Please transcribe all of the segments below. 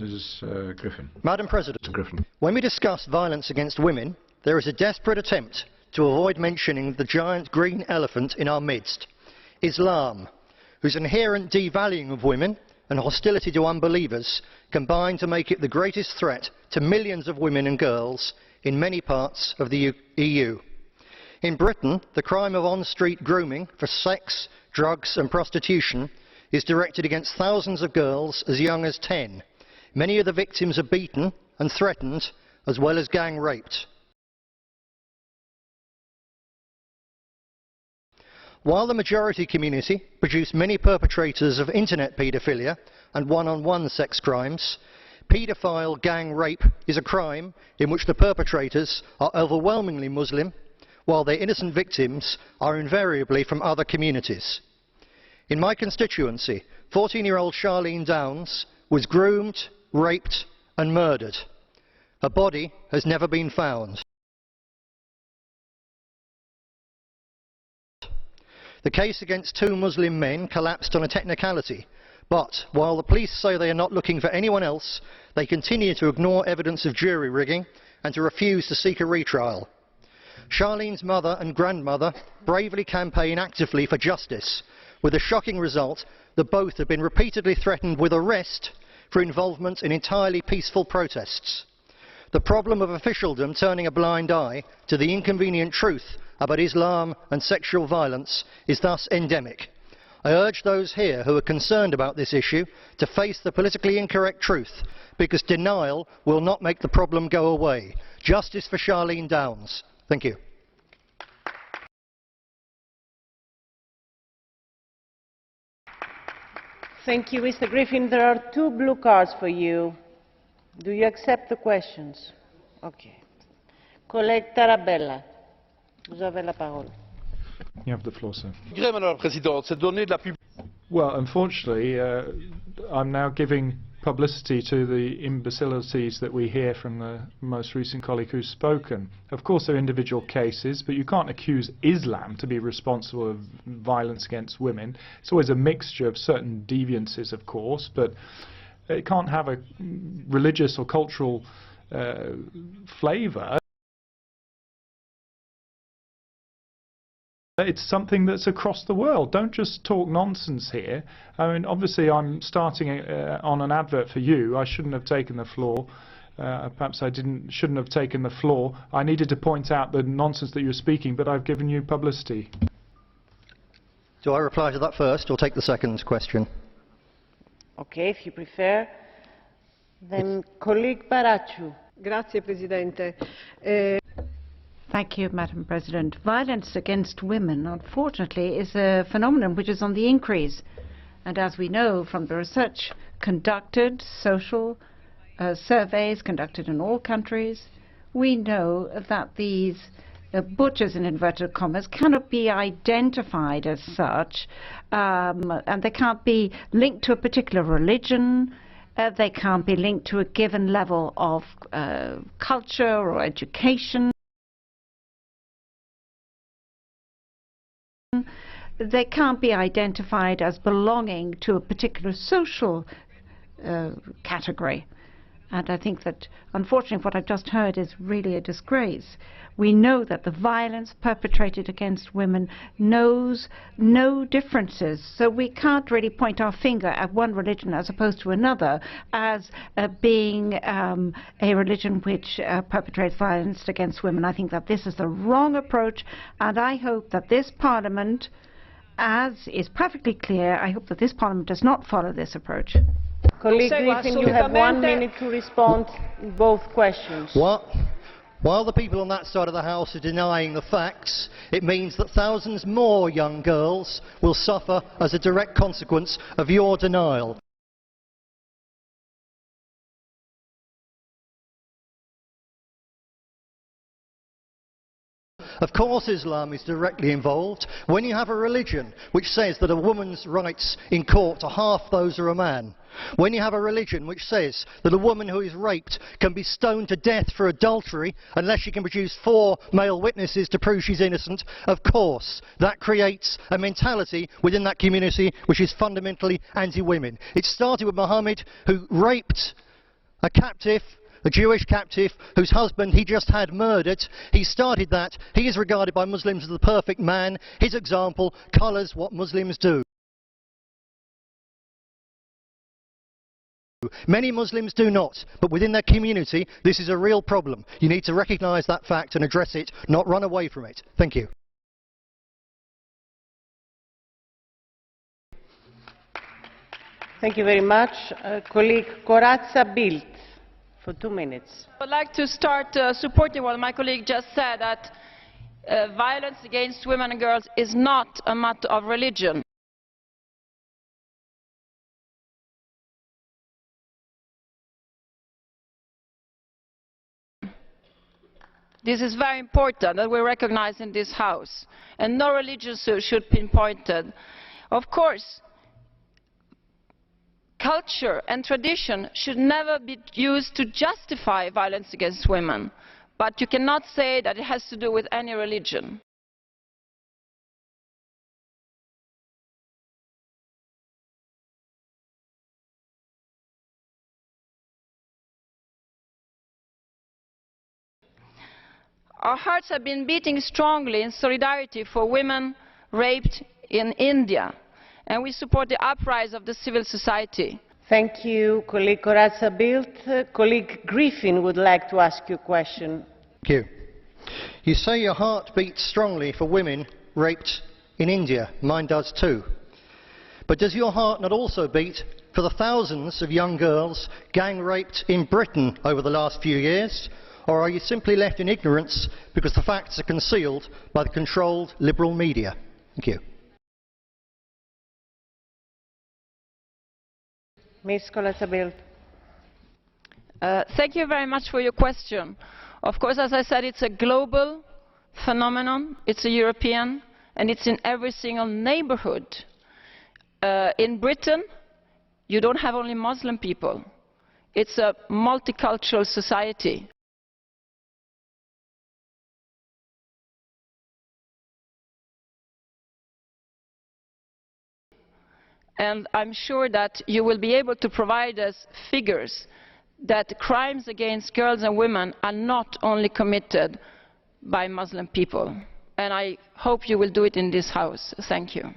Mrs. Griffin. Madam President, Mr. Griffin. when we discuss violence against women, there is a desperate attempt to avoid mentioning the giant green elephant in our midst, Islam, whose inherent devaluing of women and hostility to unbelievers combine to make it the greatest threat to millions of women and girls in many parts of the EU. In Britain, the crime of on-street grooming for sex, drugs and prostitution is directed against thousands of girls as young as 10. Many of the victims are beaten and threatened, as well as gang raped. While the majority community produce many perpetrators of internet paedophilia and one-on-one sex crimes, paedophile gang rape is a crime in which the perpetrators are overwhelmingly Muslim, while their innocent victims are invariably from other communities. In my constituency, 14-year-old Charlene Downs was groomed, raped and murdered. Her body has never been found. The case against 2 Muslim men collapsed on a technicality, but while the police say they are not looking for anyone else, they continue to ignore evidence of jury rigging and to refuse to seek a retrial. Charlene's mother and grandmother bravely campaign actively for justice, with the shocking result that both have been repeatedly threatened with arrest for involvement in entirely peaceful protests. The problem of officialdom turning a blind eye to the inconvenient truth about Islam and sexual violence is thus endemic. I urge those here who are concerned about this issue to face the politically incorrect truth, because denial will not make the problem go away. Justice for Charlene Downs. Thank you. Thank you, Mr. Griffin. There are 2 blue cards for you. Do you accept the questions? Okay. Collègue Tarabella, vous avez la parole. You have the floor, sir. Well, unfortunately, I'm now giving publicity to the imbecilities that we hear from the most recent colleague who's spoken. Of course, there are individual cases, but you can't accuse Islam to be responsible of violence against women. It's always a mixture of certain deviances, of course, but it can't have a religious or cultural flavour. It's something that's across the world. Don't just talk nonsense here. I mean, obviously I'm starting on an advert for you. I shouldn't have taken the floor. Perhaps I shouldn't have taken the floor. I needed to point out the nonsense that you were speaking, but I've given you publicity. Do I reply to that first or take the second question? Okay, if you prefer. Then colleague Baracciu. Grazie, Presidente. Thank you, Madam President. Violence against women, unfortunately, is a phenomenon which is on the increase. And as we know from the research conducted, social surveys conducted in all countries, we know that these butchers, in inverted commas, cannot be identified as such, and they can't be linked to a particular religion, they can't be linked to a given level of culture or education. They can't be identified as belonging to a particular social category. And I think that, unfortunately, what I've just heard is really a disgrace. We know that the violence perpetrated against women knows no differences. So we can't really point our finger at one religion as opposed to another as being a religion which perpetrates violence against women. I think that this is the wrong approach, and I hope that this Parliament, as is perfectly clear, I hope that this Parliament does not follow this approach. Colleague Griffin, you have 1 minute to respond to both questions. While the people on that side of the House are denying the facts, it means that thousands more young girls will suffer as a direct consequence of your denial. Of course Islam is directly involved. When you have a religion which says that a woman's rights in court are half those of a man, when you have a religion which says that a woman who is raped can be stoned to death for adultery unless she can produce 4 male witnesses to prove she's innocent, of course that creates a mentality within that community which is fundamentally anti-women. It started with Muhammad, who raped A captive, a Jewish captive whose husband he just had murdered. He started that. He is regarded by Muslims as the perfect man. His example colours what Muslims do. Many Muslims do not, but within their community this is a real problem. You need to recognise that fact and address it, not run away from it. Thank you. Thank you very much. Colleague Corazza Bildt, for 2 minutes. I would like to start supporting what my colleague just said, that violence against women and girls is not a matter of religion. This is very important that we recognize in this House, and no religion should be pinpointed. Of course, culture and tradition should never be used to justify violence against women, but you cannot say that it has to do with any religion. Our hearts have been beating strongly in solidarity for women raped in India, and we support the uprising of the civil society. Thank you, colleague Corazza Bildt. Colleague Griffin would like to ask you a question. Thank you. You say your heart beats strongly for women raped in India. Mine does too. But does your heart not also beat for the thousands of young girls gang raped in Britain over the last few years? Or are you simply left in ignorance because the facts are concealed by the controlled liberal media? Thank you. Ms. Corazza Bildt. Thank you very much for your question. Of course, as I said, it's a global phenomenon, it's a European, and it's in every single neighborhood. In Britain, you don't have only Muslim people. It's a multicultural society. And I'm sure that you will be able to provide us figures that crimes against girls and women are not only committed by Muslim people. And I hope you will do it in this House. Thank you.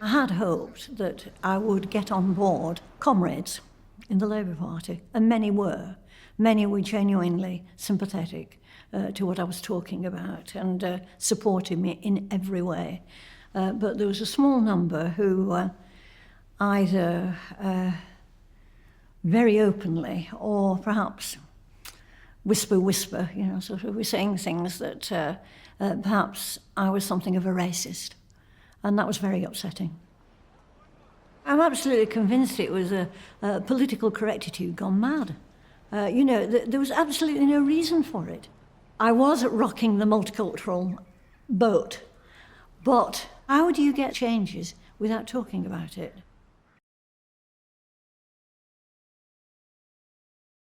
I had hoped that I would get on board comrades in the Labour Party, and many were. Many were genuinely sympathetic to what I was talking about and supported me in every way. But there was a small number who either very openly or perhaps whisper, you know, sort of were saying things that perhaps I was something of a racist. And that was very upsetting. I'm absolutely convinced it was a political correctitude gone mad. You know, there was absolutely no reason for it. I was rocking the multicultural boat, but how do you get changes without talking about it?